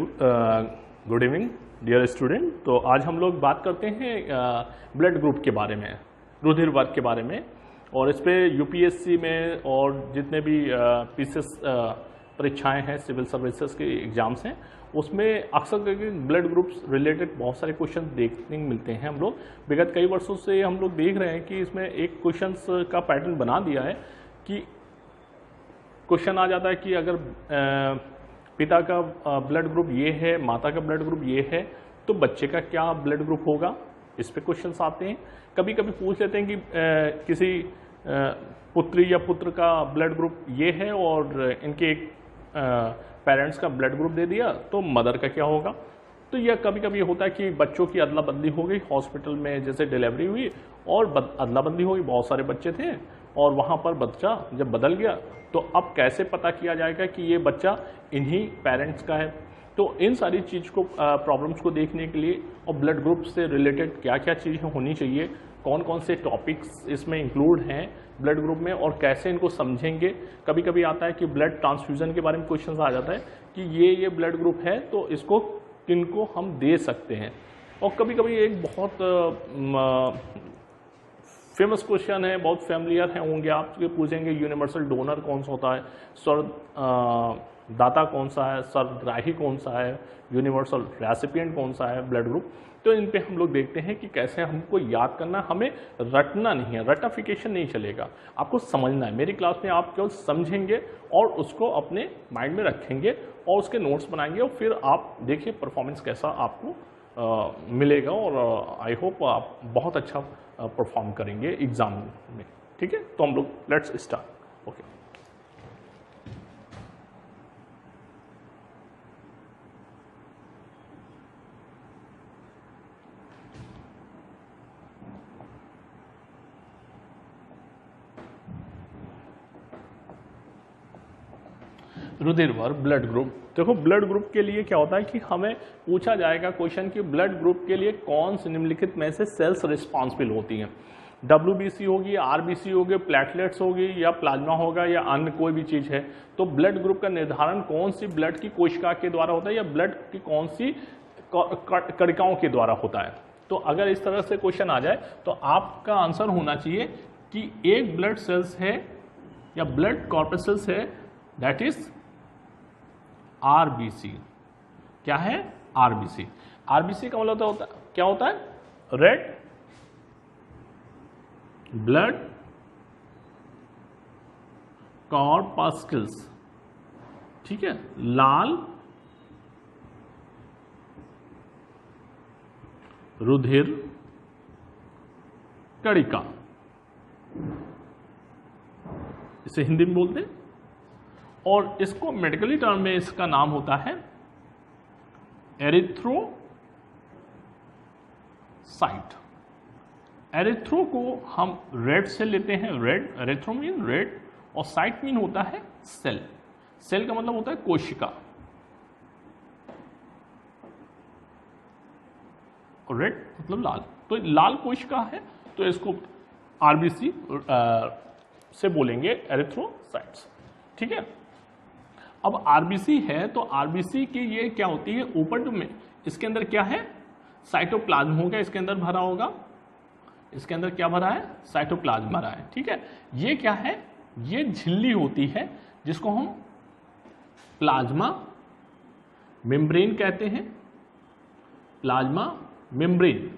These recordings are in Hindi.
Good evening dear student. तो आज हम लोग बात करते हैं ब्लड ग्रुप के बारे में, रुधिर वर्ग के बारे में। और इस पे यूपीएससी में और जितने भी पीसीएस परीक्षाएं हैं, सिविल सर्विसेज के एग्जाम्स हैं, उसमें अक्सर करके ब्लड ग्रुप्स रिलेटेड बहुत सारे क्वेश्चन देखने को मिलते हैं। हम लोग विगत कई वर्षों से हम लोग देख रहे हैं कि इसमें एक क्वेश्चंस का पैटर्न बना दिया है कि क्वेश्चन आ जाता है कि अगर पिता का ब्लड ग्रुप ये है, माता का ब्लड ग्रुप ये है, तो बच्चे का क्या ब्लड ग्रुप होगा, इस पे क्वेश्चंस आते हैं। कभी कभी पूछ लेते हैं कि किसी पुत्री या पुत्र का ब्लड ग्रुप ये है और इनके एक पेरेंट्स का ब्लड ग्रुप दे दिया, तो मदर का क्या होगा। तो यह कभी कभी होता है कि बच्चों की अदला बदली हो गई, हॉस्पिटल में जैसे डिलीवरी हुई और अदला बदली हो गई, बहुत सारे बच्चे थे और वहाँ पर बच्चा जब बदल गया, तो अब कैसे पता किया जाएगा कि ये बच्चा इन्हीं पेरेंट्स का है। तो इन सारी चीज़ को प्रॉब्लम्स को देखने के लिए और ब्लड ग्रुप से रिलेटेड क्या क्या चीज़ें होनी चाहिए, कौन कौन से टॉपिक्स इसमें इंक्लूड हैं ब्लड ग्रुप में और कैसे इनको समझेंगे। कभी कभी आता है कि ब्लड ट्रांसफ्यूज़न के बारे में क्वेश्चन आ जाता है कि ये ब्लड ग्रुप है तो इसको किनको हम दे सकते हैं। और कभी कभी एक बहुत फेमस क्वेश्चन है, बहुत फैमिलियर है होंगे, आप पूछेंगे यूनिवर्सल डोनर कौन सा होता है, दाता कौन सा है, सर्वग्राही कौन सा है, यूनिवर्सल रेसिपिएंट कौन सा है ब्लड ग्रुप। तो इन पे हम लोग देखते हैं कि कैसे हमको याद करना, हमें रटना नहीं है, रटाफिकेशन नहीं चलेगा, आपको समझना है। मेरी क्लास में आप केवल समझेंगे और उसको अपने माइंड में रखेंगे और उसके नोट्स बनाएंगे और फिर आप देखिए परफॉर्मेंस कैसा आपको मिलेगा। और आई होप आप बहुत अच्छा परफॉर्म करेंगे एग्जाम में। ठीक है, तो हम लोग लेट्स स्टार्ट। ओके, रुधिर वर्ग ब्लड ग्रुप। देखो ब्लड ग्रुप के लिए क्या होता है कि हमें पूछा जाएगा क्वेश्चन कि ब्लड ग्रुप के लिए कौन सी निम्नलिखित में से सेल्स रिस्पॉन्सिबल होती हैं। WBC होगी, RBC होगी, प्लेटलेट्स होगी या प्लाज्मा होगा या अन्य कोई भी चीज़ है। तो ब्लड ग्रुप का निर्धारण कौन सी ब्लड की कोशिका के द्वारा होता है या ब्लड की कौन सी कणिकाओं के द्वारा होता है। तो अगर इस तरह से क्वेश्चन आ जाए तो आपका आंसर होना चाहिए कि एक ब्लड सेल्स है या ब्लड कॉर्पसेल्स है, दैट इज RBC। क्या है? RBC। RBC का मतलब क्या होता है? Red blood corpuscles. ठीक है, लाल रुधिर कणिका, इसे हिंदी में बोलते हैं। और इसको मेडिकली टर्म में इसका नाम होता है एरिथ्रोसाइट। एरिथ्रो को हम रेड से लेते हैं, रेड, एरिथ्रो मीन रेड, और साइट मीन होता है सेल। सेल का मतलब होता है कोशिका, और रेड मतलब लाल। तो लाल कोशिका है तो इसको RBC से बोलेंगे, एरिथ्रोसाइट्स। ठीक है, अब RBC है तो RBC की ये क्या होती है, ऊपर में इसके अंदर क्या है, साइटोप्लाज्म होगा, इसके अंदर भरा होगा। इसके अंदर क्या भरा है? साइटोप्लाज्म भरा है। ठीक है, ये क्या है, ये झिल्ली होती है जिसको हम प्लाज्मा मेम्ब्रेन कहते हैं। प्लाज्मा मेम्ब्रेन,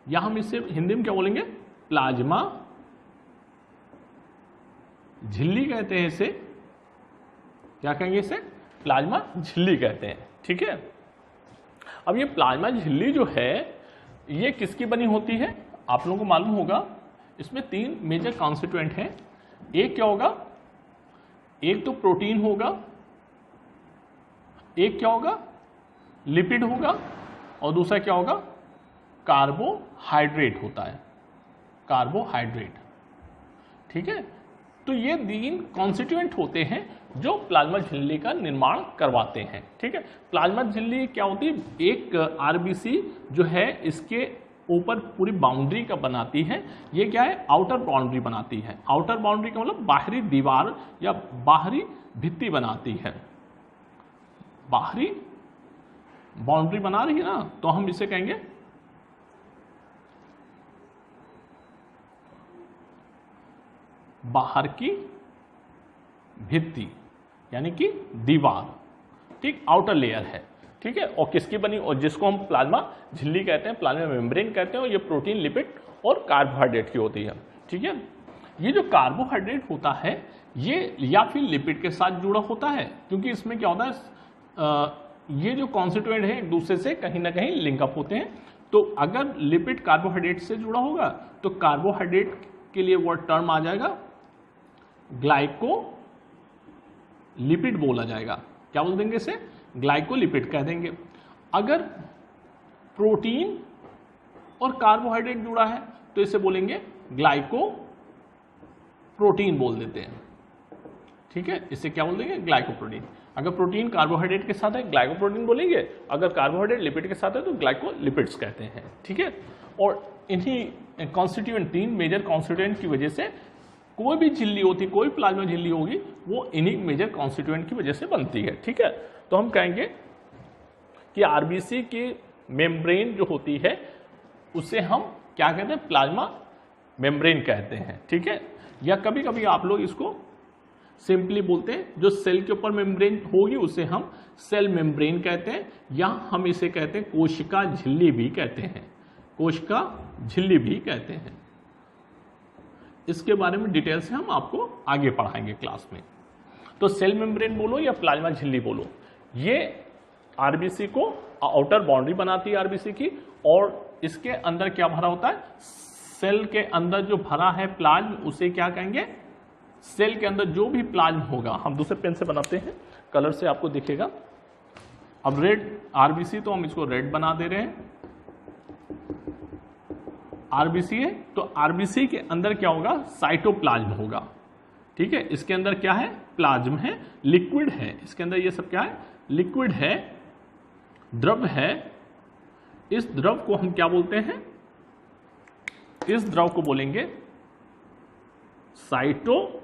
या हम इसे हिंदी में क्या बोलेंगे, प्लाज्मा झिल्ली कहते हैं। इसे क्या कहेंगे? इसे प्लाज्मा झिल्ली कहते हैं। ठीक है, अब ये प्लाज्मा झिल्ली जो है ये किसकी बनी होती है, आप लोगों को मालूम होगा। इसमें 3 मेजर कॉन्स्टिट्यूएंट हैं। एक क्या होगा, एक तो प्रोटीन होगा, एक क्या होगा, लिपिड होगा, और दूसरा क्या होगा, कार्बोहाइड्रेट होता है, कार्बोहाइड्रेट। ठीक है, तो ये 3 कॉन्स्टिट्यूएंट होते हैं जो प्लाज्मा झिल्ली का निर्माण करवाते हैं। ठीक है, प्लाज्मा झिल्ली क्या होती है, एक RBC जो है इसके ऊपर पूरी बाउंड्री का बनाती है। ये क्या है, आउटर बाउंड्री बनाती है। आउटर बाउंड्री का मतलब बाहरी दीवार या बाहरी भित्ति बनाती है, बाहरी बाउंड्री बना रही है ना, तो हम इसे कहेंगे बाहर की भित्ति, यानी कि दीवार, ठीक, आउटर लेयर है, ठीक है। और किसकी बनी, और जिसको हम प्लाज्मा झिल्ली कहते हैं, प्लाज्मा मेम्ब्रेन कहते हैं, और ये प्रोटीन, लिपिड और कार्बोहाइड्रेट की होती है, ठीक है। ये जो कार्बोहाइड्रेट होता है ये या फिर लिपिड के साथ जुड़ा होता है, क्योंकि इसमें क्या होता है, ये जो कॉन्स्टिट्यूएंट है एक दूसरे से कहीं ना कहीं लिंकअप होते हैं। तो अगर लिपिड कार्बोहाइड्रेट से जुड़ा होगा तो कार्बोहाइड्रेट के लिए वो टर्म आ जाएगा ग्लाइको लिपिड बोला जाएगा। क्या बोल देंगे इसे, ग्लाइकोलिपिड कह देंगे। अगर प्रोटीन और कार्बोहाइड्रेट जुड़ा है तो इसे बोलेंगे ग्लाइको प्रोटीन बोल देते हैं, ठीक है। इसे क्या बोल देंगे, ग्लाइकोप्रोटीन। अगर प्रोटीन कार्बोहाइड्रेट के साथ है ग्लाइकोप्रोटीन बोलेंगे, अगर कार्बोहाइड्रेट लिपिड के साथ है तो ग्लाइकोलिपिड्स कहते हैं, ठीक है। और इन्हीं कॉन्स्टिट्यूएंट, 3 मेजर कॉन्स्टिट्यूएंट की वजह से कोई भी झिल्ली होती, कोई प्लाज्मा झिल्ली होगी वो इन्हीं मेजर कॉन्स्टिट्यूएंट की वजह से बनती है, ठीक है। तो हम कहेंगे कि आरबीसी की मेम्ब्रेन जो होती है उसे हम क्या कहते हैं, प्लाज्मा मेम्ब्रेन कहते हैं, ठीक है। या कभी कभी आप लोग इसको सिंपली बोलते हैं, जो सेल के ऊपर मेम्ब्रेन होगी उसे हम सेल मेम्ब्रेन कहते हैं, या हम इसे कहते हैं कोशिका झिल्ली भी कहते हैं, कोशिका झिल्ली भी कहते हैं। इसके बारे में डिटेल से हम आपको आगे पढ़ाएंगे क्लास में। तो सेल मेम्ब्रेन बोलो या प्लाज्मा झिल्ली बोलो, ये आरबीसी को आउटर बाउंड्री बनाती है आरबीसी की, और इसके अंदर क्या भरा होता है, सेल के अंदर जो भरा है प्लाज्म उसे क्या कहेंगे, सेल के अंदर जो भी प्लाज्म होगा, हम दूसरे पेन से बनाते हैं, कलर से आपको दिखेगा। अब रेड आरबीसी, तो हम इसको रेड बना दे रहे हैं, आरबीसी है तो आरबीसी के अंदर क्या होगा, साइटोप्लाज्म होगा, ठीक है। इसके अंदर क्या है, प्लाज्म है, लिक्विड है, इसके अंदर ये सब क्या है, लिक्विड है, द्रव है। इस द्रव को हम क्या बोलते हैं, इस द्रव को बोलेंगे साइटोप्लाज्म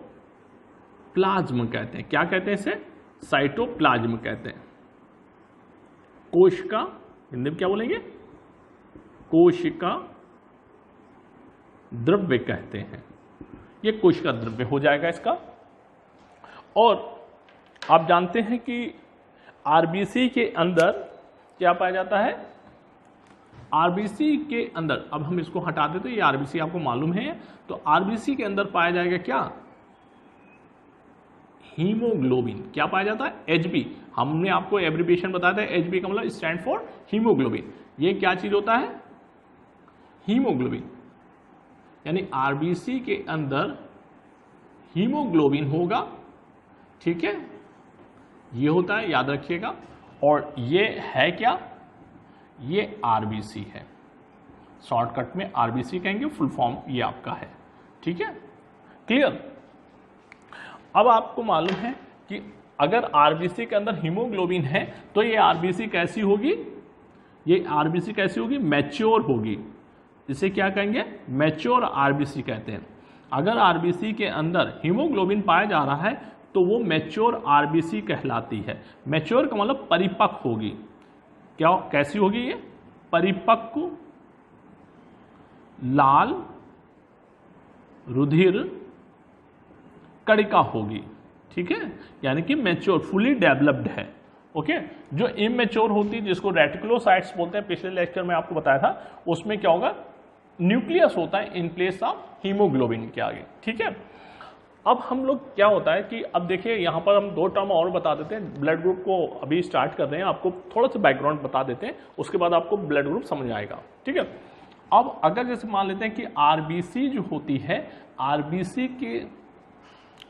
कहते हैं। क्या कहते हैं इसे, साइटोप्लाज्म कहते हैं। कोशिका, हिंदी में क्या बोलेंगे, कोशिका द्रव्य कहते हैं। ये कोशिका द्रव्य हो जाएगा इसका। और आप जानते हैं कि आरबीसी के अंदर क्या पाया जाता है, आरबीसी के अंदर, अब हम इसको हटा देते हैं, ये आरबीसी आपको मालूम है, तो आरबीसी के अंदर पाया जाएगा क्या, हीमोग्लोबिन। क्या पाया जाता है, एचबी। हमने आपको एब्रिविएशन बताया था, एचबी का मतलब स्टैंड फॉर हीमोग्लोबिन। ये क्या चीज होता है, हीमोग्लोबिन। यानी आरबीसी के अंदर हीमोग्लोबिन होगा, ठीक है, ये होता है, याद रखिएगा। और ये है क्या, ये आरबीसी है, शॉर्टकट में आरबीसी कहेंगे, फुल फॉर्म ये आपका है, ठीक है, क्लियर। अब आपको मालूम है कि अगर आरबीसी के अंदर हीमोग्लोबिन है तो ये आरबीसी कैसी होगी, ये आरबीसी कैसी होगी, मैच्योर होगी। इसे क्या कहेंगे, मैच्योर आरबीसी कहते हैं। अगर आरबीसी के अंदर हीमोग्लोबिन पाया जा रहा है तो वो मैच्योर आरबीसी कहलाती है। मैच्योर का मतलब परिपक्व होगी। क्या, कैसी होगी ये, परिपक्व लाल रुधिर कणिका होगी, ठीक है, यानी कि मैच्योर, फुली डेवलप्ड है, ओके। जो इमेच्योर होती है, जिसको रेटिकुलोसाइट्स बोलते हैं, पिछले लेक्चर में आपको बताया था, उसमें क्या होगा, न्यूक्लियस होता है इन प्लेस ऑफ हीमोग्लोबिन के आगे, ठीक है। अब हम लोग क्या होता है कि अब देखिए यहाँ पर हम 2 टर्म और बता देते हैं। ब्लड ग्रुप को अभी स्टार्ट कर रहे हैं, आपको थोड़ा सा बैकग्राउंड बता देते हैं, उसके बाद आपको ब्लड ग्रुप समझ आएगा, ठीक है। अब अगर जैसे मान लेते हैं कि आरबीसी जो होती है,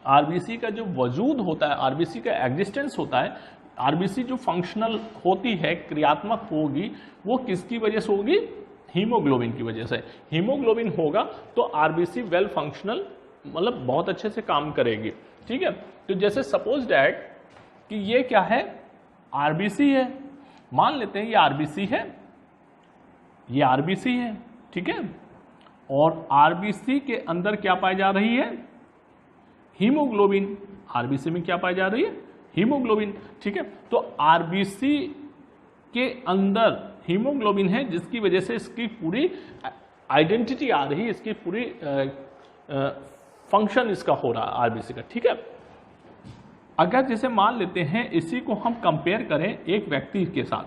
आरबीसी का जो वजूद होता है, आरबीसी का एग्जिस्टेंस होता है, आरबीसी जो फंक्शनल होती है, क्रियात्मक होगी, वो किसकी वजह से होगी, हीमोग्लोबिन की वजह से। हीमोग्लोबिन होगा तो आरबीसी वेल फंक्शनल, मतलब बहुत अच्छे से काम करेगी, ठीक है। तो जैसे सपोज डैट कि ये क्या है, आरबीसी है, मान लेते हैं ये आरबीसी है, ये आरबीसी है, ठीक है। और आरबीसी के अंदर क्या पाई जा रही है, हीमोग्लोबिन। आरबीसी में क्या पाई जा रही है, हीमोग्लोबिन, ठीक है। तो आरबीसी के अंदर हीमोग्लोबिन है, जिसकी वजह से इसकी पूरी आइडेंटिटी आ रही है, इसकी पूरी फंक्शन इसका हो रहा है आरबीसी का। ठीक है, अगर जैसे मान लेते हैं इसी को हम कंपेयर करें एक व्यक्ति के साथ,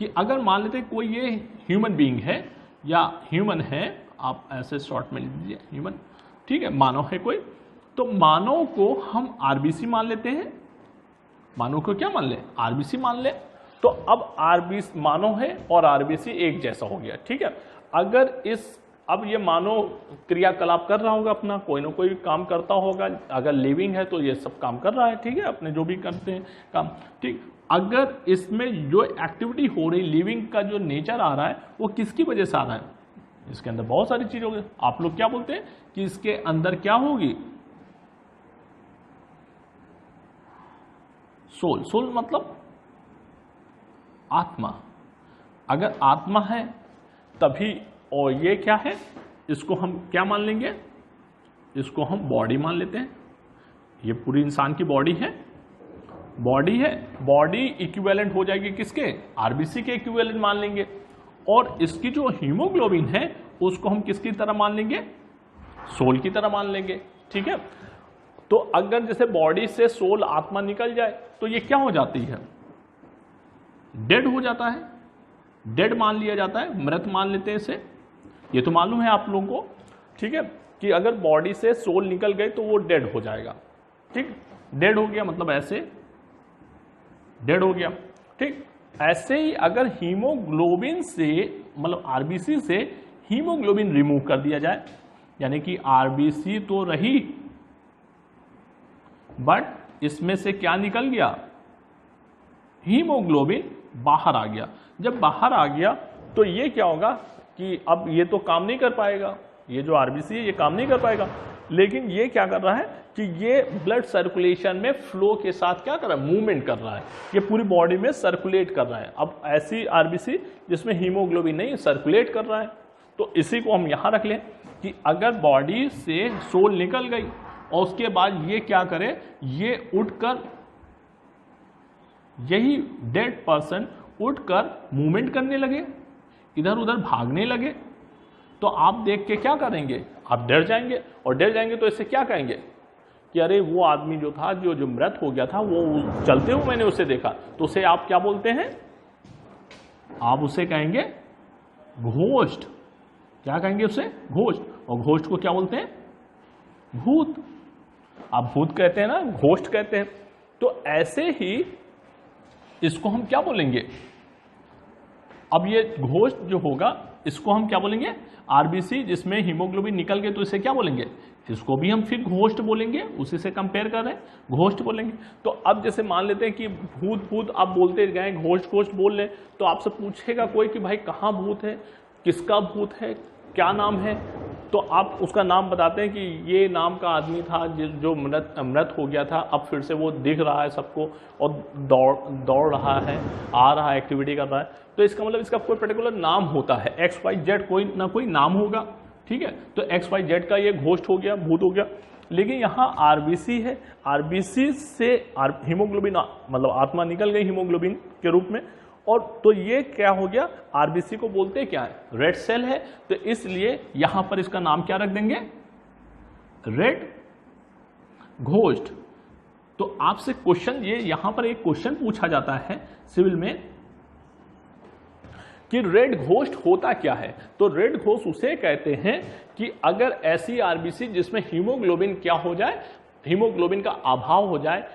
कि अगर मान लेते हैं कोई ये ह्यूमन बीइंग है या ह्यूमन है, आप ऐसे शॉर्ट में लिख दीजिए ह्यूमन, ठीक है, मानव है कोई, तो मानव को हम आरबीसी मान लेते हैं, मानव को क्या मान ले, आरबीसी मान ले। तो अब आरबीसी मानव है और आरबीसी एक जैसा हो गया। ठीक है, अगर अब ये मानव क्रियाकलाप कर रहा होगा, अपना कोई ना कोई काम करता होगा, अगर लिविंग है तो ये सब काम कर रहा है, ठीक है, अपने जो भी करते हैं काम, ठीक। अगर इसमें जो एक्टिविटी हो रही, लिविंग का जो नेचर आ रहा है, वो किसकी वजह से आ रहा है, इसके अंदर बहुत सारी चीज होगी। आप लोग क्या बोलते हैं कि इसके अंदर क्या होगी, सोल, सोल मतलब आत्मा। अगर आत्मा है तभी, और ये क्या है, इसको हम क्या मान लेंगे, इसको हम बॉडी मान लेते हैं। ये पूरी इंसान की बॉडी है, बॉडी है, बॉडी इक्विवेलेंट हो जाएगी किसके, आरबीसी के इक्विवेलेंट मान लेंगे। और इसकी जो हीमोग्लोबिन है उसको हम किसकी तरह मान लेंगे, सोल की तरह मान लेंगे। ठीक है, तो अगर जैसे बॉडी से सोल, आत्मा निकल जाए तो ये क्या हो जाती है, डेड हो जाता है, डेड मान लिया जाता है, मृत मान लेते हैं इसे। ये तो मालूम है आप लोगों को, ठीक है, कि अगर बॉडी से सोल निकल गए तो वो डेड हो जाएगा। ठीक, डेड हो गया मतलब ऐसे डेड हो गया। ठीक, ऐसे ही अगर हीमोग्लोबिन से, मतलब आरबीसी से हीमोग्लोबिन रिमूव कर दिया जाए, यानी कि आरबीसी तो रही बट इसमें से क्या निकल गया, हीमोग्लोबिन बाहर आ गया। जब बाहर आ गया तो ये क्या होगा कि अब ये तो काम नहीं कर पाएगा, ये जो आरबीसी है ये काम नहीं कर पाएगा, लेकिन ये क्या कर रहा है कि ये ब्लड सर्कुलेशन में फ्लो के साथ क्या कर रहा है, मूवमेंट कर रहा है, ये पूरी बॉडी में सर्कुलेट कर रहा है। अब ऐसी आरबीसी जिसमें हीमोग्लोबिन नहीं सर्कुलेट कर रहा है, तो इसी को हम यहां रख लें कि अगर बॉडी से सोल निकल गई और उसके बाद ये क्या करे, ये उठकर, यही डेड पर्सन उठकर मूवमेंट करने लगे, इधर उधर भागने लगे, तो आप देख के क्या करेंगे, आप डर जाएंगे, और डर जाएंगे तो इससे क्या कहेंगे कि अरे वो आदमी जो था, जो मृत हो गया था, वो चलते हुए मैंने उसे देखा। तो उसे आप क्या बोलते हैं, आप उसे कहेंगे घोस्ट। क्या कहेंगे उसे, घोस्ट। और घोस्ट को क्या बोलते हैं, भूत। आप भूत कहते हैं ना, घोस्ट कहते हैं। तो ऐसे ही इसको हम क्या बोलेंगे, अब ये घोस्ट जो होगा इसको हम क्या बोलेंगे, आरबीसी जिसमें हीमोग्लोबिन निकल गए तो इसे क्या बोलेंगे, इसको भी हम फिर घोस्ट बोलेंगे, उसी से कंपेयर कर रहे हैं, घोस्ट बोलेंगे। तो अब जैसे मान लेते हैं कि भूत भूत आप बोलते गए, घोस्ट घोस्ट बोल रहे, तो आपसे पूछेगा कोई कि भाई कहाँ भूत है, किसका भूत है, क्या नाम है, तो आप उसका नाम बताते हैं कि ये नाम का आदमी था जो मृत हो गया था, अब फिर से वो दिख रहा है सबको और दौड़ रहा है, आ रहा है, एक्टिविटी कर रहा है। तो इसका मतलब इसका कोई पर्टिकुलर नाम होता है, XYZ कोई ना कोई नाम होगा। ठीक है, तो XYZ का ये घोस्ट हो गया, भूत हो गया। लेकिन यहाँ आरबीसी है, आरबीसी से हीमोग्लोबिन मतलब आत्मा निकल गई हीमोग्लोबिन के रूप में, और तो ये क्या हो गया, आरबीसी को बोलते हैं क्या है, रेड सेल है। तो इसलिए यहां पर इसका नाम क्या रख देंगे, रेड घोस्ट। तो आपसे क्वेश्चन, ये यहां पर एक क्वेश्चन पूछा जाता है सिविल में कि रेड घोस्ट होता क्या है। तो रेड घोस्ट उसे कहते हैं कि अगर ऐसी आरबीसी जिसमें हीमोग्लोबिन क्या हो जाए, हीमोग्लोबिन का अभाव हो जाए,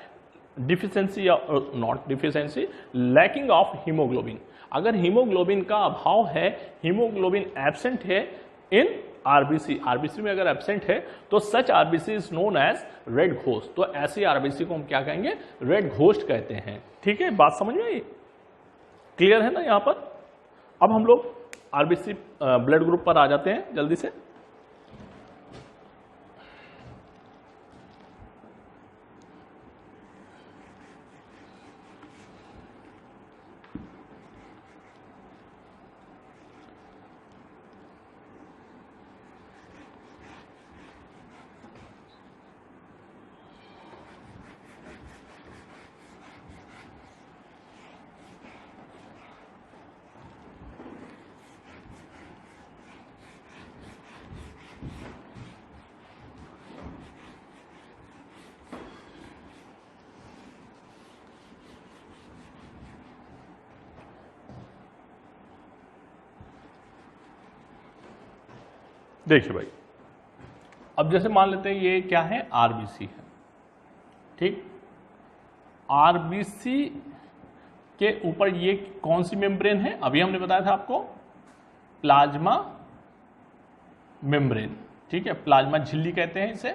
डिफिशियंसी या not deficiency, lacking of haemoglobin, अगर हीमोग्लोबिन का अभाव है, हीमोग्लोबिन एब्सेंट है इन आरबीसी, आरबीसी में अगर एब्सेंट है तो such RBC is known as red ghost. तो ऐसी आरबीसी को हम क्या कहेंगे, रेड घोस्ट कहते हैं। ठीक है, बात समझ में आई, क्लियर है ना यहां पर। अब हम लोग आरबीसी ब्लड ग्रुप पर आ जाते हैं जल्दी से। देखिए भाई, अब जैसे मान लेते हैं ये क्या है, आरबीसी है, ठीक। आरबीसी के ऊपर ये कौन सी मेम्ब्रेन है, अभी हमने बताया था आपको, प्लाज्मा मेम्ब्रेन, ठीक है, प्लाज्मा झिल्ली कहते हैं इसे।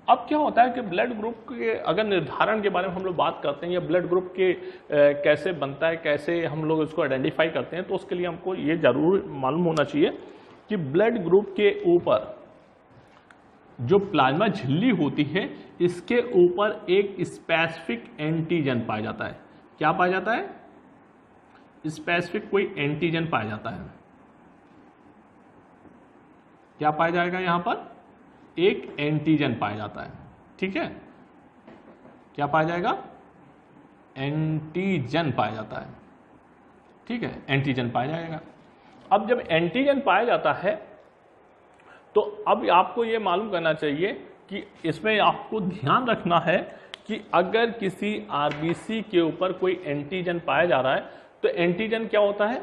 अब क्या होता है कि ब्लड ग्रुप के अगर निर्धारण के बारे में हम लोग बात करते हैं, या ब्लड ग्रुप के कैसे बनता है, कैसे हम लोग इसको आइडेंटिफाई करते हैं, तो उसके लिए हमको ये जरूर मालूम होना चाहिए कि ब्लड ग्रुप के ऊपर जो प्लाज्मा झिल्ली होती है, इसके ऊपर एक स्पेसिफिक एंटीजन पाया जाता है। क्या पाया जाता है? स्पेसिफिक कोई एंटीजन पाया जाता है। क्या पाया जाएगा यहां पर? एक एंटीजन पाया जाता है, ठीक है। क्या पाया जाएगा? एंटीजन पाया जाता है, ठीक है, एंटीजन पाया जाएगा। अब जब एंटीजन पाया जाता है तो अब आपको यह मालूम करना चाहिए कि इसमें आपको ध्यान रखना है कि अगर किसी आरबीसी के ऊपर कोई एंटीजन पाया जा रहा है तो एंटीजन क्या होता है?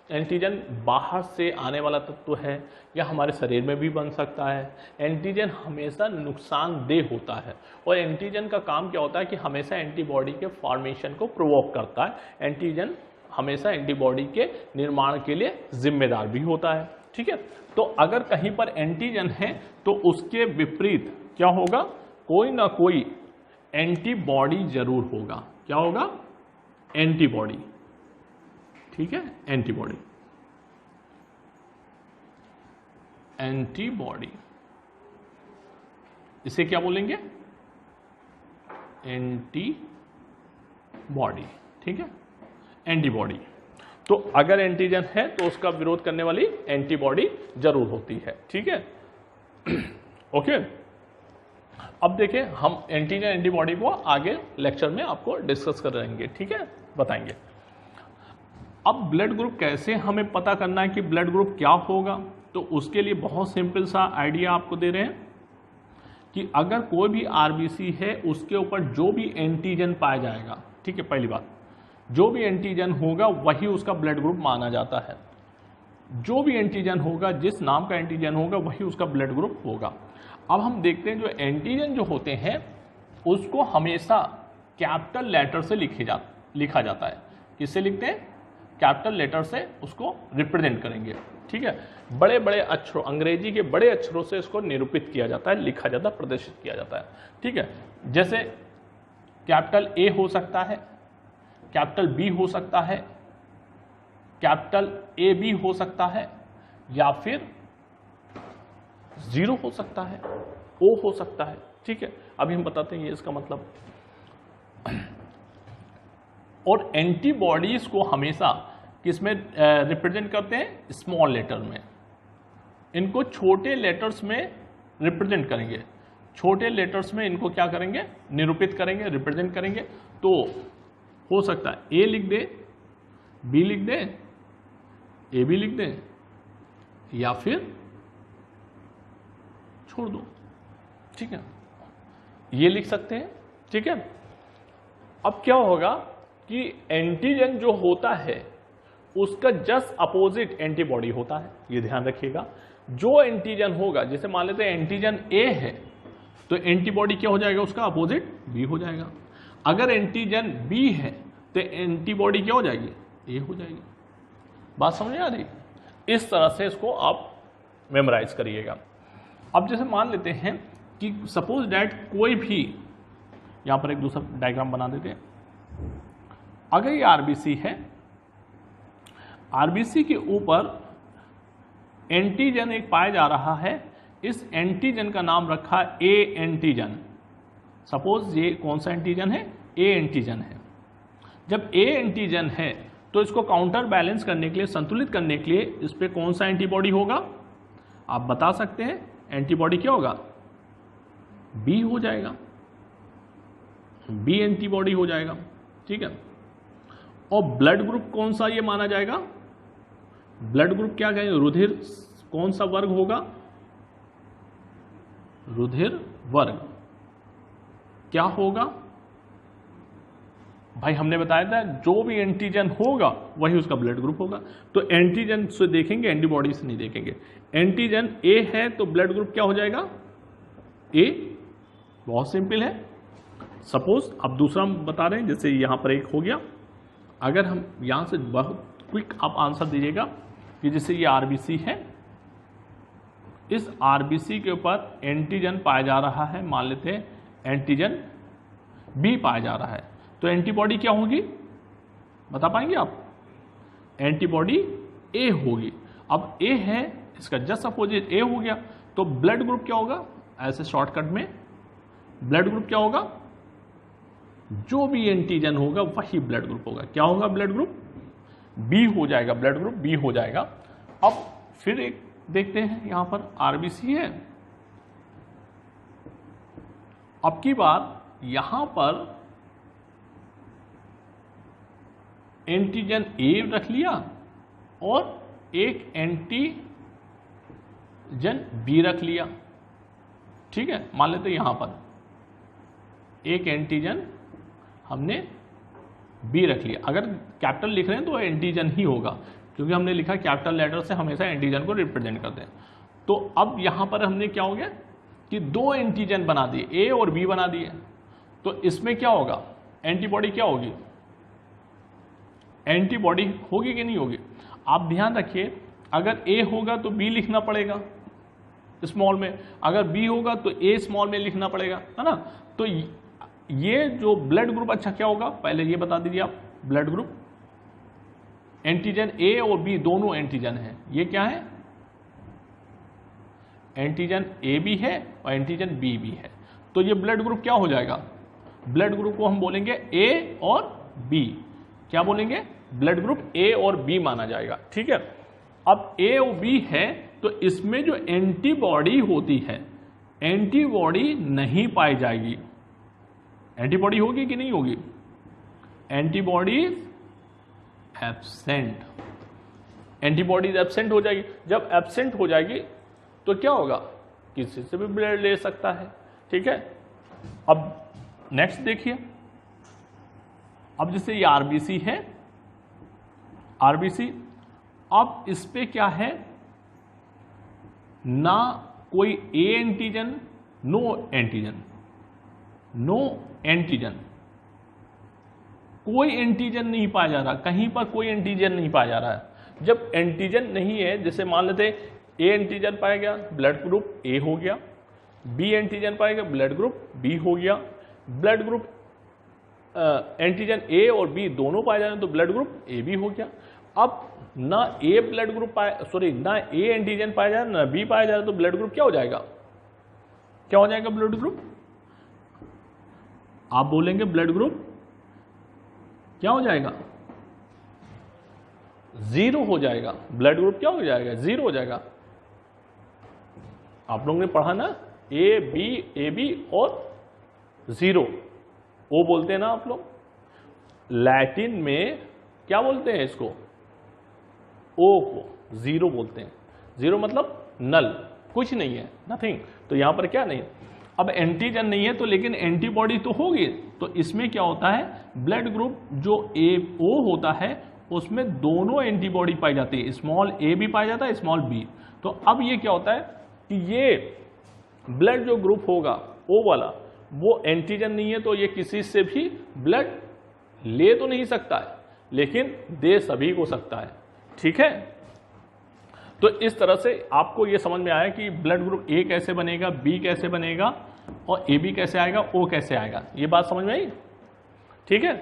एंटीजन बाहर से आने वाला तत्व है या हमारे शरीर में भी बन सकता है। एंटीजन हमेशा नुकसानदेह होता है और एंटीजन का काम क्या होता है कि हमेशा एंटीबॉडी के फॉर्मेशन को प्रोवोक करता है। एंटीजन हमेशा एंटीबॉडी के निर्माण के लिए जिम्मेदार भी होता है, ठीक है। तो अगर कहीं पर एंटीजन है तो उसके विपरीत क्या होगा? कोई ना कोई एंटीबॉडी जरूर होगा। क्या होगा? एंटीबॉडी, ठीक है, एंटीबॉडी। एंटीबॉडी इसे क्या बोलेंगे? एंटीबॉडी, ठीक है, एंटीबॉडी। तो अगर एंटीजन है तो उसका विरोध करने वाली एंटीबॉडी जरूर होती है, ठीक है। ओके, अब देखिए हम एंटीजन एंटीबॉडी को आगे लेक्चर में आपको डिस्कस कर रहेंगे, ठीक है, बताएंगे। अब ब्लड ग्रुप कैसे हमें पता करना है कि ब्लड ग्रुप क्या होगा, तो उसके लिए बहुत सिंपल सा आइडिया आपको दे रहे हैं कि अगर कोई भी आरबीसी है उसके ऊपर जो भी एंटीजन पाया जाएगा, ठीक है, पहली बात, जो भी एंटीजन होगा वही उसका ब्लड ग्रुप माना जाता है। जो भी एंटीजन होगा, जिस नाम का एंटीजन होगा वही उसका ब्लड ग्रुप होगा। अब हम देखते हैं जो एंटीजन जो होते हैं उसको हमेशा कैपिटल लेटर से लिखा जाता है। किससे लिखते हैं? कैपिटल लेटर से उसको रिप्रेजेंट करेंगे, ठीक है। बड़े बड़े अक्षरों, अंग्रेजी के बड़े अक्षरों से इसको निरूपित किया जाता है, लिखा जाता है, प्रदर्शित किया जाता है, ठीक है। जैसे कैपिटल ए हो सकता है, कैपिटल बी हो सकता है, कैपिटल ए बी हो सकता है, या फिर 0 हो सकता है, ओ हो सकता है, ठीक है। अभी हम बताते हैं ये इसका मतलब। और एंटीबॉडीज को हमेशा किसमें रिप्रेजेंट करते हैं? स्मॉल लेटर में। इनको छोटे लेटर्स में रिप्रेजेंट करेंगे, छोटे लेटर्स में इनको क्या करेंगे? निरूपित करेंगे, रिप्रेजेंट करेंगे। तो हो सकता है ए लिख दे, बी लिख दे, ए बी लिख दे, या फिर छोड़ दो, ठीक है, ये लिख सकते हैं, ठीक है। अब क्या होगा कि एंटीजन जो होता है उसका जस्ट अपोजिट एंटीबॉडी होता है, ये ध्यान रखिएगा। जो एंटीजन होगा, जैसे मान लेते हैं एंटीजन ए है तो एंटीबॉडी क्या हो जाएगा? उसका अपोजिट बी हो जाएगा। अगर एंटीजन बी है तो एंटीबॉडी क्या हो जाएगी? ए हो जाएगी। बात समझ आ रही? इस तरह से इसको आप मेमोराइज करिएगा। अब जैसे मान लेते हैं कि सपोज दैट कोई भी, यहां पर एक दूसरा डायग्राम बना देते हैं। अगर ये आरबीसी है, आरबीसी के ऊपर एंटीजन एक पाया जा रहा है, इस एंटीजन का नाम रखा ए एंटीजन। सपोज ये कौन सा एंटीजन है? ए एंटीजन है। जब ए एंटीजन है तो इसको काउंटर बैलेंस करने के लिए, संतुलित करने के लिए इस पे कौन सा एंटीबॉडी होगा? आप बता सकते हैं। एंटीबॉडी क्या होगा? बी हो जाएगा, बी एंटीबॉडी हो जाएगा, ठीक है। और ब्लड ग्रुप कौन सा ये माना जाएगा? ब्लड ग्रुप क्या कहेंगे? रुधिर कौन सा वर्ग होगा? रुधिर वर्ग क्या होगा? भाई हमने बताया था जो भी एंटीजन होगा वही उसका ब्लड ग्रुप होगा। तो एंटीजन से देखेंगे, एंटीबॉडी से नहीं देखेंगे। एंटीजन ए है तो ब्लड ग्रुप क्या हो जाएगा? ए। बहुत सिंपल है। सपोज अब दूसरा हम बता रहे हैं, जैसे यहां पर एक हो गया, अगर हम यहां से बहुत क्विक आप आंसर दीजिएगा कि जैसे ये आरबीसी है, इस आरबीसी के ऊपर एंटीजन पाया जा रहा है, मान लेते हैं एंटीजन बी पाया जा रहा है, तो एंटीबॉडी क्या होगी बता पाएंगे आप? एंटीबॉडी ए होगी। अब ए है, इसका जस्ट अपोजिट ए हो गया, तो ब्लड ग्रुप क्या होगा? ऐसे शॉर्टकट में ब्लड ग्रुप क्या होगा? जो भी एंटीजन होगा वही ब्लड ग्रुप होगा। क्या होगा? ब्लड ग्रुप बी हो जाएगा, ब्लड ग्रुप बी हो जाएगा। अब फिर एक देखते हैं, यहां पर आरबीसी है। अब की बार यहां पर एंटीजन ए रख लिया और एक एंटीजन बी रख लिया, ठीक है। मान लेते हैं यहां पर एक एंटीजन हमने बी रख लिया। अगर कैपिटल लिख रहे हैं तो एंटीजन ही होगा, क्योंकि हमने लिखा कैपिटल लेटर से हमेशा एंटीजन को रिप्रेजेंट करते हैं। तो अब यहां पर हमने क्या हो गया कि दो एंटीजन बना दिए, ए और बी बना दिए। तो इसमें क्या होगा? एंटीबॉडी क्या होगी? एंटीबॉडी होगी कि नहीं होगी? आप ध्यान रखिए, अगर ए होगा तो बी लिखना पड़ेगा स्मॉल में, अगर बी होगा तो ए स्मॉल में लिखना पड़ेगा, है ना। तो ये जो ब्लड ग्रुप, अच्छा क्या होगा पहले ये बता दीजिए आप। ब्लड ग्रुप एंटीजन ए और बी दोनों एंटीजन है, ये क्या है? एंटीजन ए भी है और एंटीजन बी भी है। तो ये ब्लड ग्रुप क्या हो जाएगा? ब्लड ग्रुप को हम बोलेंगे ए और बी। क्या बोलेंगे? ब्लड ग्रुप ए और बी माना जाएगा, ठीक है। अब ए और बी है तो इसमें जो एंटीबॉडी होती है, एंटीबॉडी नहीं पाई जाएगी। एंटीबॉडी होगी कि नहीं होगी? Antibody absent. एंटीबॉडीज एब्सेंट हो जाएगी। जब एब्सेंट हो जाएगी तो क्या होगा? किसी से भी ब्लड ले सकता है, ठीक है। अब नेक्स्ट देखिए, अब जैसे ये आरबीसी है, आरबीसी, अब इस पे क्या है? ना कोई A antigen, no antigen, no antigen, कोई एंटीजन नहीं पाया जा रहा, कहीं पर कोई एंटीजन नहीं पाया जा रहा है। जब एंटीजन नहीं है, जैसे मान लेते ए एंटीजन पाया गया, ब्लड ग्रुप ए हो गया, बी एंटीजन पाया गया, ब्लड ग्रुप बी हो गया, ब्लड ग्रुप एंटीजन ए और बी दोनों पाए जा रहे हैं तो ब्लड ग्रुप ए बी हो गया। अब ना ए ब्लड ग्रुप पाया, सॉरी ना ए एंटीजन पाया जा रहा ना बी पाया जा रहा, तो ब्लड ग्रुप क्या हो जाएगा? क्या हो जाएगा ब्लड ग्रुप? आप बोलेंगे ब्लड ग्रुप क्या हो जाएगा? जीरो हो जाएगा। ब्लड ग्रुप क्या हो जाएगा? जीरो हो जाएगा। आप लोगों ने पढ़ा ना, ए बी और जीरो, वो बोलते हैं ना आप लोग। लैटिन में क्या बोलते हैं इसको? ओ को जीरो बोलते हैं। जीरो मतलब नल, कुछ नहीं है, नथिंग। तो यहां पर क्या नहीं, अब एंटीजन नहीं है तो लेकिन एंटीबॉडी तो होगी। तो इसमें क्या होता है? ब्लड ग्रुप जो ए ओ होता है उसमें दोनों एंटीबॉडी पाई जाती है, स्मॉल ए भी पाया जाता है, स्मॉल बी। तो अब ये क्या होता है कि ये ब्लड जो ग्रुप होगा ओ वाला, वो एंटीजन नहीं है तो ये किसी से भी ब्लड ले तो नहीं सकता है, लेकिन दे सभी को सकता है, ठीक है। तो इस तरह से आपको ये समझ में आया कि ब्लड ग्रुप ए कैसे बनेगा, बी कैसे बनेगा और ए बी कैसे आएगा, ओ कैसे आएगा। ये बात समझ में आई, ठीक है।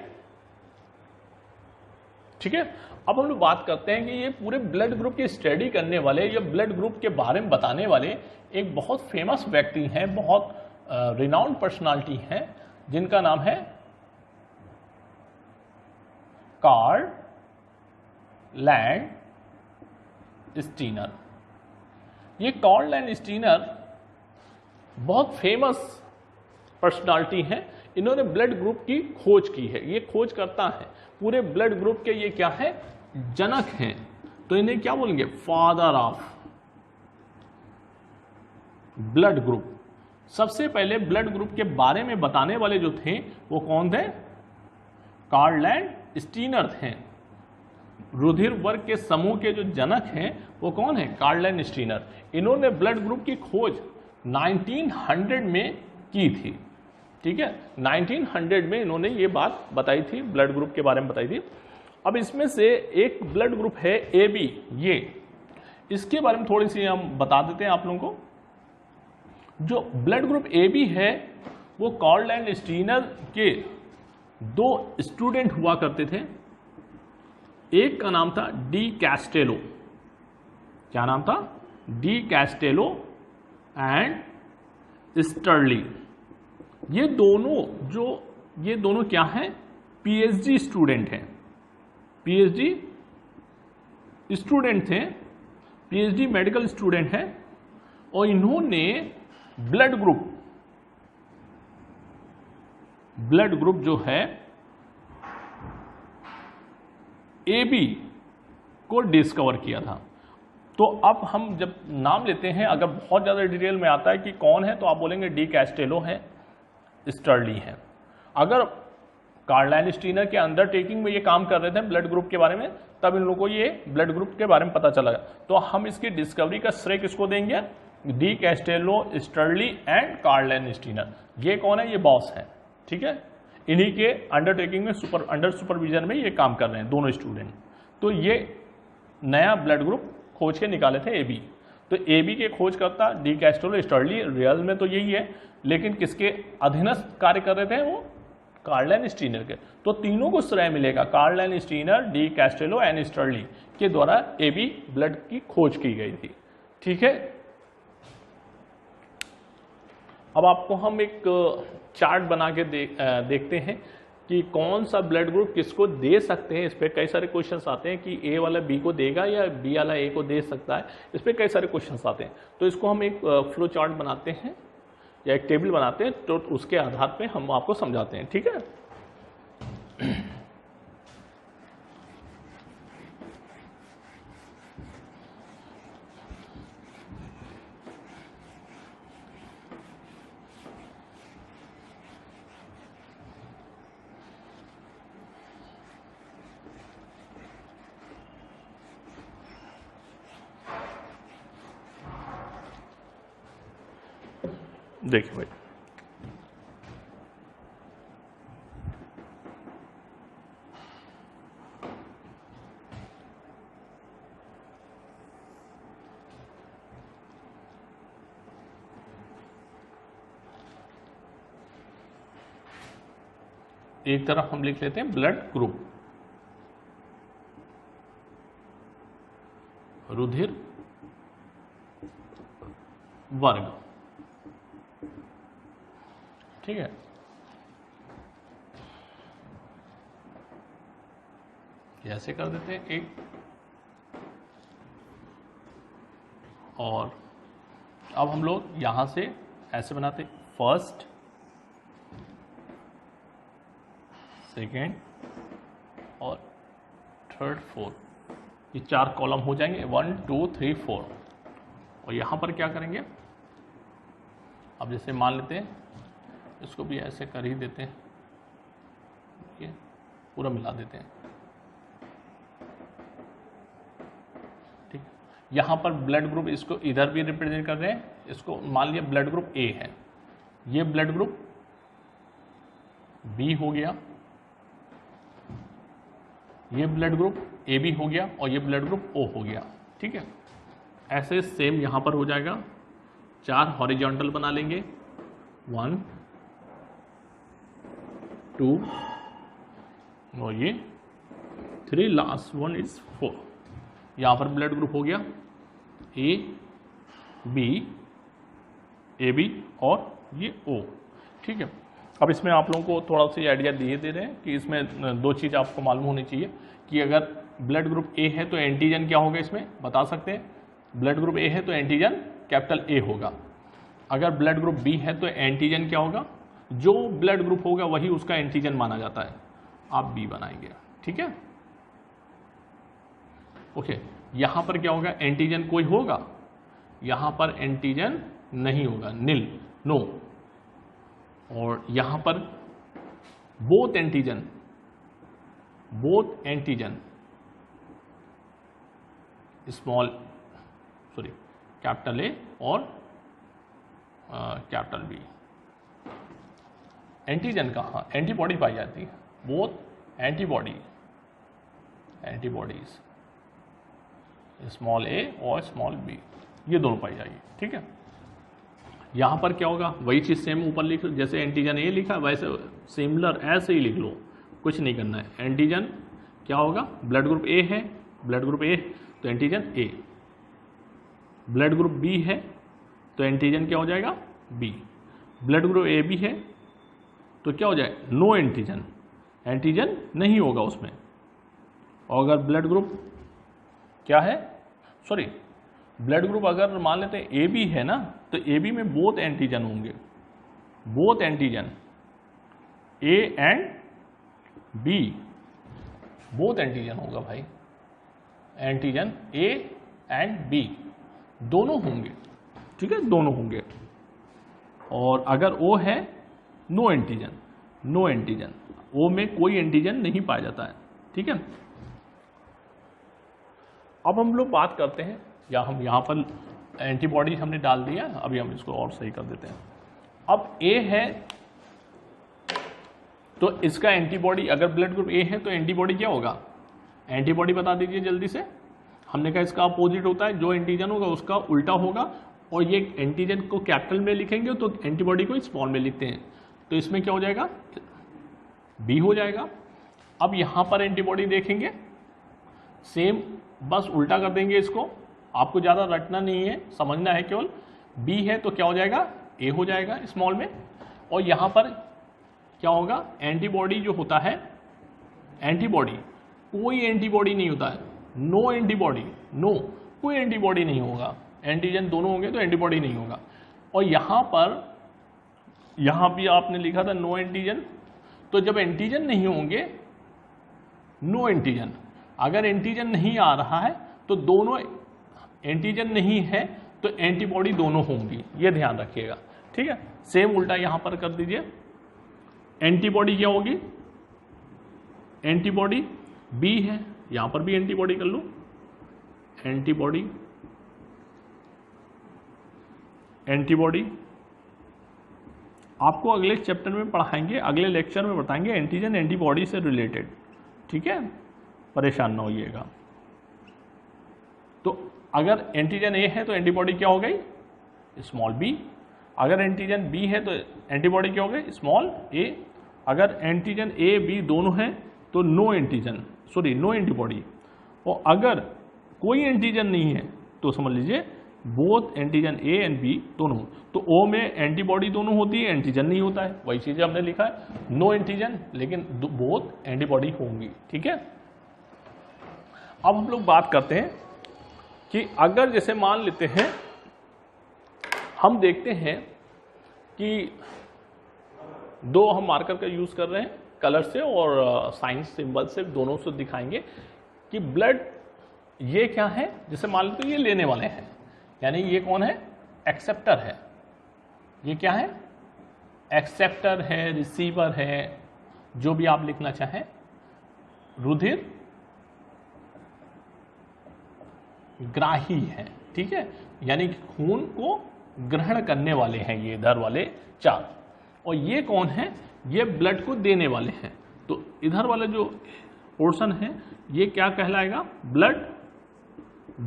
ठीक है, अब हम लोग बात करते हैं कि ये पूरे ब्लड ग्रुप की स्टडी करने वाले या ब्लड ग्रुप के बारे में बताने वाले एक बहुत फेमस व्यक्ति हैं, बहुत रिनाउंड पर्सनालिटी हैं, जिनका नाम है कार्ल लैंड स्टीनर। ये कार्ल लैंड स्टीनर बहुत फेमस पर्सनालिटी हैं। इन्होंने ब्लड ग्रुप की खोज की है, ये खोज करता है पूरे ब्लड ग्रुप के, ये क्या है? जनक हैं। तो इन्हें क्या बोलेंगे? Father of blood group. सबसे पहले ब्लड ग्रुप के बारे में बताने वाले जो थे वो कौन थे? कार्ल लैंड स्टीनर थे। रुधिर वर्ग के समूह के जो जनक हैं वो कौन है? Karl Landsteiner. इन्होंने ब्लड ग्रुप की खोज 1900 में की थी। ठीक है, 1900 में इन्होंने ये बात बताई थी, ब्लड ग्रुप के बारे में बताई थी। अब इसमें से एक ब्लड ग्रुप है ए बी, ये इसके बारे में थोड़ी सी हम बता देते हैं आप लोगों को। जो ब्लड ग्रुप ए बी है वो कार्ल लैंड स्टीनर के 2 स्टूडेंट हुआ करते थे। एक का नाम था डी कैस्टेलो। क्या नाम था? D Castello and स्टर्ली। ये दोनों क्या हैं? पीएचडी स्टूडेंट हैं। पीएचडी स्टूडेंट थे, पीएचडी मेडिकल स्टूडेंट हैं, और इन्होंने ब्लड ग्रुप जो है ए बी को डिस्कवर किया था। तो अब हम जब नाम लेते हैं, अगर बहुत ज़्यादा डिटेल में आता है कि कौन है, तो आप बोलेंगे डी कैस्टेलो है, स्टर्ली है। अगर कार्ल लैंड स्टीनर के अंडरटेकिंग में ये काम कर रहे थे ब्लड ग्रुप के बारे में, तब इन लोगों को ये ब्लड ग्रुप के बारे में पता चला। तो हम इसकी डिस्कवरी का श्रेय किसको देंगे? Decastello, Sturli and Karl Landsteiner. ये कौन है? ये बॉस है। ठीक है, इन्हीं के अंडरटेकिंग में अंडर सुपरविजन में ये काम कर रहे हैं दोनों स्टूडेंट। तो ये नया ब्लड ग्रुप खोज के निकाले थे ए बी। तो ए बी के खोजकर्ता डी कैस्टेलो, स्टर्ली, रियल में तो यही है, लेकिन किसके अधीनस्थ कार्य कर रहे थे? वो कार्ल लैंड स्टीनर के। तो तीनों को श्रेय मिलेगा, Karl Landsteiner, Decastello and Sturli के द्वारा ए बी ब्लड की खोज की गई थी। ठीक है, अब आपको हम एक चार्ट बना के देखते हैं कि कौन सा ब्लड ग्रुप किसको दे सकते हैं। इस पर कई सारे क्वेश्चंस आते हैं कि ए वाला बी को देगा या बी वाला ए को दे सकता है। इस पर कई सारे क्वेश्चंस आते हैं। तो इसको हम एक फ्लो चार्ट बनाते हैं या एक टेबल बनाते हैं, तो उसके आधार पे हम आपको समझाते हैं। ठीक है, देखिए भाई, एक तरफ हम लिख लेते हैं ब्लड ग्रुप, रुधिर वर्ग। ठीक है, ऐसे कर देते हैं एक, और अब हम लोग यहां से ऐसे बनाते हैं, फर्स्ट, सेकेंड और थर्ड, फोर्थ। ये 4 कॉलम हो जाएंगे, 1 2 3 4। और यहां पर क्या करेंगे? अब जैसे मान लेते हैं, इसको भी ऐसे कर ही देते हैं, ये पूरा मिला देते हैं। ठीक, यहां पर ब्लड ग्रुप, इसको इधर भी रिप्रेजेंट कर रहे हैं। इसको मान लिया ब्लड ग्रुप ए है, ये ब्लड ग्रुप बी हो गया, ये ब्लड ग्रुप ए बी हो गया, और ये ब्लड ग्रुप ओ हो गया। ठीक है, ऐसे सेम यहां पर हो जाएगा। 4 हॉरिजॉन्टल बना लेंगे, 1 2 और ये 3, लास्ट वन इज 4। यहां पर ब्लड ग्रुप हो गया ए बी और ये ओ। ठीक है, अब इसमें आप लोगों को थोड़ा सा आइडिया दिए दे रहे हैं कि इसमें 2 चीज़ आपको मालूम होनी चाहिए कि अगर ब्लड ग्रुप ए है तो एंटीजन क्या होगा, इसमें बता सकते हैं। ब्लड ग्रुप ए है तो एंटीजन कैपिटल ए होगा। अगर ब्लड ग्रुप बी है तो एंटीजन क्या होगा? जो ब्लड ग्रुप होगा वही उसका एंटीजन माना जाता है। आप बी बनाएंगे। ठीक है, ओके। यहां पर क्या होगा? एंटीजन कोई होगा? यहां पर एंटीजन नहीं होगा, नील, नो। और यहां पर both antigen both antigen small sorry capital A और कैपिटल बी। एंटीजन कहाँ, एंटीबॉडी पाई जाती है, बोथ एंटीबॉडीज स्मॉल ए और स्मॉल बी, ये दोनों पाई जाएगी। ठीक है, यहां पर क्या होगा, वही चीज सेम ऊपर लिख लो, जैसे एंटीजन ए लिखा वैसे सिमिलर ऐसे ही लिख लो, कुछ नहीं करना है। एंटीजन क्या होगा, ब्लड ग्रुप ए है, ब्लड ग्रुप ए तो antigen A, blood group B है तो एंटीजन क्या हो जाएगा B, blood group A B है तो क्या हो जाएगा नो एंटीजन, एंटीजन नहीं होगा उसमें। और अगर ब्लड ग्रुप क्या है, सॉरी ब्लड ग्रुप अगर मान लेते हैं ए बी है ना, तो ए बी में बोथ एंटीजन होंगे, both antigen A and B, both antigen होगा भाई, एंटीजन ए एंड बी दोनों होंगे। ठीक है, दोनों होंगे। और अगर ओ है नो एंटीजन, नो एंटीजन, ओ में कोई एंटीजन नहीं पाया जाता है। ठीक है, अब हम लोग बात करते हैं, या हम यहाँ पर एंटीबॉडी हमने डाल दिया, अभी हम इसको और सही कर देते हैं। अब ए है तो इसका एंटीबॉडी, अगर ब्लड ग्रुप ए है तो एंटीबॉडी क्या होगा, एंटीबॉडी बता दीजिए जल्दी से। हमने कहा इसका अपोजिट होता है, जो एंटीजन होगा उसका उल्टा होगा, और ये एंटीजन को कैपिटल में लिखेंगे तो एंटीबॉडी को स्मॉल में लिखते हैं, तो इसमें क्या हो जाएगा बी हो जाएगा। अब यहां पर एंटीबॉडी देखेंगे सेम, बस उल्टा कर देंगे इसको, आपको ज़्यादा रटना नहीं है, समझना है केवल। बी है तो क्या हो जाएगा ए हो जाएगा स्मॉल में, और यहाँ पर क्या होगा एंटीबॉडी जो होता है, एंटीबॉडी कोई एंटीबॉडी नहीं होता है, नो एंटीबॉडी, नो कोई एंटीबॉडी नहीं होगा, एंटीजन दोनों होंगे तो एंटीबॉडी नहीं होगा। और यहाँ पर यहाँ भी आपने लिखा था नो एंटीजन, तो जब एंटीजन नहीं होंगे नो एंटीजन, अगर एंटीजन नहीं आ रहा है तो दोनों एंटीजन नहीं है तो एंटीबॉडी दोनों होंगी, ये ध्यान रखिएगा। ठीक है, सेम उल्टा यहां पर कर दीजिए, एंटीबॉडी क्या होगी, एंटीबॉडी बी है, यहां पर भी एंटीबॉडी कर लो, एंटीबॉडी एंटीबॉडी आपको अगले चैप्टर में पढ़ाएंगे, अगले लेक्चर में बताएंगे एंटीजन एंटीबॉडी से रिलेटेड। ठीक है, परेशान ना होइएगा। तो अगर एंटीजन ए है तो एंटीबॉडी क्या हो गई स्मॉल बी, अगर एंटीजन बी है तो एंटीबॉडी क्या हो गई स्मॉल ए, अगर एंटीजन ए बी दोनों हैं तो no antigen, sorry no antibody, और अगर कोई एंटीजन नहीं है तो समझ लीजिए both antigen A and B दोनों। तो ओ में एंटीबॉडी दोनों होती है, एंटीजन नहीं होता है, वही चीज़ हमने लिखा है नो एंटीजन, लेकिन बोथ एंटीबॉडी होंगी। ठीक है, अब हम लोग बात करते हैं कि अगर जैसे मान लेते हैं, हम देखते हैं कि दो हम मार्कर का यूज कर रहे हैं, कलर से और साइंस सिंबल से, दोनों से दिखाएंगे कि ब्लड ये क्या है। जैसे मान लेते ये लेने वाले हैं, यानी ये कौन है एक्सेप्टर है, ये क्या है एक्सेप्टर है, रिसीवर है, जो भी आप लिखना चाहें। रुधिर ग्राही है, ठीक है, यानी खून को ग्रहण करने वाले हैं ये इधर वाले चार, और ये कौन है ये ब्लड को देने वाले हैं। तो इधर वाला जो पोर्शन है ये क्या कहलाएगा ब्लड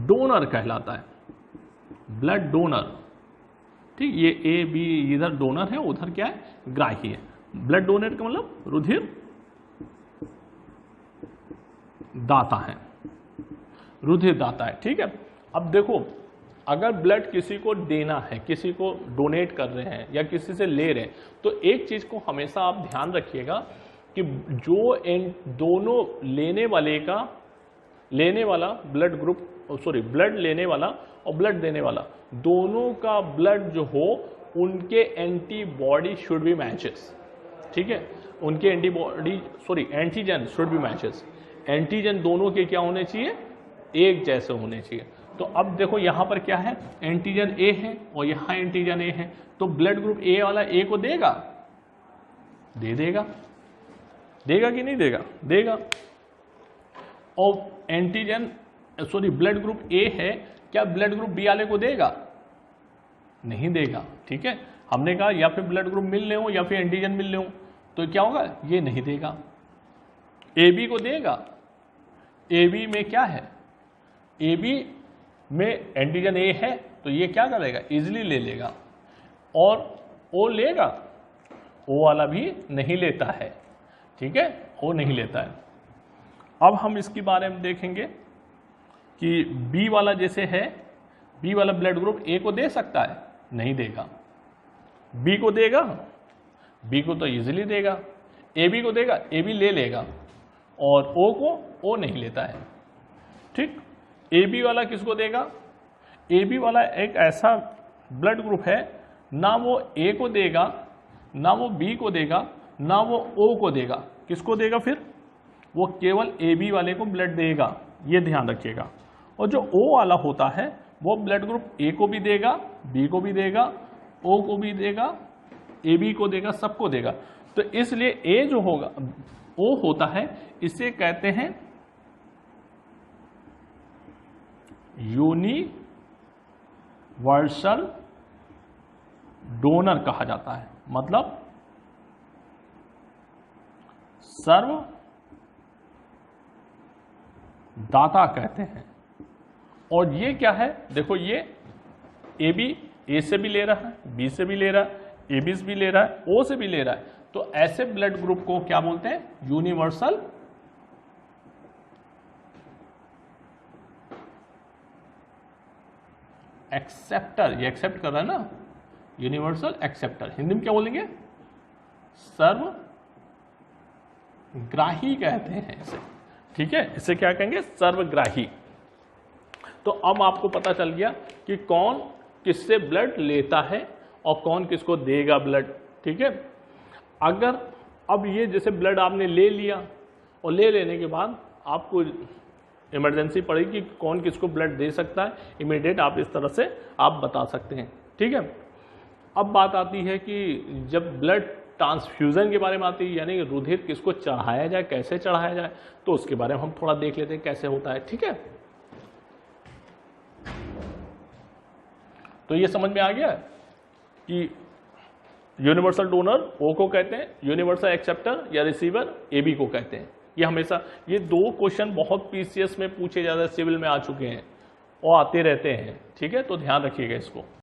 डोनर कहलाता है, ब्लड डोनर। ठीक, ये ए बी इधर डोनर है, उधर क्या है ग्राही है। ब्लड डोनर का मतलब रुधिर दाता है, रुधिर दाता है। ठीक है, अब देखो अगर ब्लड किसी को देना है, किसी को डोनेट कर रहे हैं या किसी से ले रहे हैं, तो एक चीज को हमेशा आप ध्यान रखिएगा कि जो दोनों लेने वाला ब्लड ग्रुप, सॉरी ब्लड लेने वाला और ब्लड देने वाला, दोनों का ब्लड जो हो उनके एंटीबॉडी शुड बी मैचेस। ठीक है, उनके antigen should be matches. Antigen दोनों के क्या होने चाहिए एक जैसे होने चाहिए। तो अब देखो यहां पर क्या है एंटीजन ए है और यहां एंटीजन ए है, तो ब्लड ग्रुप ए वाला ए को देगा, देगा कि नहीं देगा, देगा। और एंटीजन सॉरी ब्लड ग्रुप ए है, क्या ब्लड ग्रुप बी वाले को देगा? नहीं देगा। ठीक है, हमने कहा या फिर ब्लड ग्रुप मिल ले हो या फिर एंटीजन मिल ले हो, तो क्या होगा? ये नहीं देगा। ए बी को देगा। ए बी में क्या है? ए बी में एंटीजन ए है, तो ये क्या करेगा? इजिली ले लेगा। और ओ लेगा? ओ वाला भी नहीं लेता है। ठीक है, ओ नहीं लेता है। अब हम इसके बारे में देखेंगे कि बी वाला जैसे है, बी वाला ब्लड ग्रुप ए को दे सकता है? नहीं देगा। बी को देगा? बी को तो इजीली देगा। ए बी को देगा? ए बी ले लेगा। और ओ को? ओ नहीं लेता है। ठीक, ए बी वाला किसको देगा? ए बी वाला एक ऐसा ब्लड ग्रुप है, ना वो ए को देगा, ना वो बी को देगा, ना वो ओ को देगा। किसको देगा फिर? वो केवल ए बी वाले को ब्लड देगा, ये ध्यान रखिएगा। और जो ओ वाला होता है वो ब्लड ग्रुप ए को भी देगा, बी को भी देगा, ओ को भी देगा, ए बी को देगा, सबको देगा। तो इसलिए ए जो होगा, ओ होता है, इसे कहते हैं यूनिवर्सल डोनर कहा जाता है, मतलब सर्व दाता कहते हैं। और ये क्या है? देखो, ये ए बी ए से भी ले रहा है, बी से भी ले रहा है, ए बी से भी ले रहा है, ओ से भी ले रहा है। तो ऐसे ब्लड ग्रुप को क्या बोलते हैं? Universal acceptor. ये एक्सेप्ट कर रहा है ना, यूनिवर्सल एक्सेप्टर। हिंदी में क्या बोलेंगे? सर्वग्राही कहते हैं इसे। ठीक है, इसे क्या कहेंगे? सर्वग्राही। तो अब आपको पता चल गया कि कौन किससे ब्लड लेता है और कौन किसको देगा ब्लड। ठीक है, अगर अब ये जैसे ब्लड आपने ले लिया और ले लेने के बाद आपको इमरजेंसी पड़ेगी कि कौन किसको ब्लड दे सकता है, इमीडिएट आप इस तरह से आप बता सकते हैं। ठीक है, अब बात आती है कि जब ब्लड ट्रांसफ्यूजन के बारे में आती है, यानी रुधिर किसको चढ़ाया जाए, कैसे चढ़ाया जाए, तो उसके बारे में हम थोड़ा देख लेते हैं कैसे होता है। ठीक है, तो ये समझ में आ गया कि यूनिवर्सल डोनर ओ को कहते हैं, यूनिवर्सल एक्सेप्टर या रिसीवर ए बी को कहते हैं। ये हमेशा ये दो क्वेश्चन बहुत पीसीएस में पूछे जाते हैं, सिविल में आ चुके हैं और आते रहते हैं। ठीक है, तो ध्यान रखिएगा इसको।